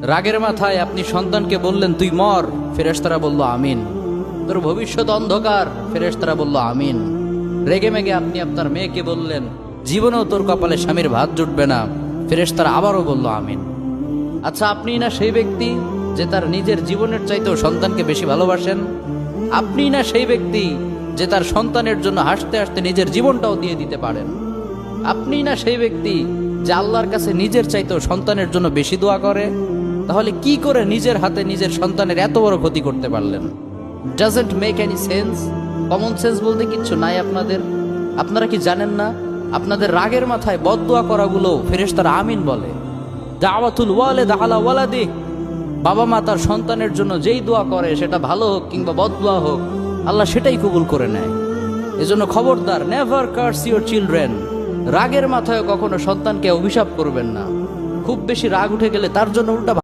রাগের মাথায় আপনি সন্তানকে বললেন তুই মর, ফেরেশতারা বলল আমিন। তোর ভবিষ্যৎ অন্ধকার, ফেরেশতারা বলল আমিন। রেগে মেগে আপনি আপনার মেয়েকে বললেন জীবনেও তোর কপালে স্বামীর ভাত জুটবে না, ফেরেশতারা আবারও বলল আমিন। আচ্ছা, আপনি না সেই ব্যক্তি যে তার নিজের জীবনের চাইতেও সন্তানকে বেশি ভালোবাসেন? আপনি না সেই ব্যক্তি যে তার সন্তানের জন্য হাসতে হাসতে নিজের জীবনটাও দিয়ে দিতে পারেন? আপনি না সেই ব্যক্তি যে আল্লাহর কাছে নিজের চাইতেও সন্তানের জন্য বেশি দোয়া করে? তাহলে কি করে নিজের হাতে নিজের সন্তানের এত বড় ক্ষতি করতে পারলেন? Doesn't make any sense. Common sense বলতে কিচ্ছু নাই আপনাদের? আপনারা কি জানেন না আপনাদের রাগের মাথায় বদদোয়া করাগুলো ফেরেশতারা আমিন বলে? দাওয়াতুল ওয়ালিদ আলা ওয়ালাদি, বাবা মা তার সন্তানের জন্য যেই দোয়া করে সেটা ভালো হোক কিংবা বদদোয়া হোক, আল্লাহ সেটাই কবুল করে নেয়। এজন্য খবরদার, নেভার কার্স ইউর চিলড্রেন। রাগের মাথায় কখনো সন্তানকে অভিশাপ করবেন না। খুব বেশি রাগ উঠে গেলে তার জন্য উল্টা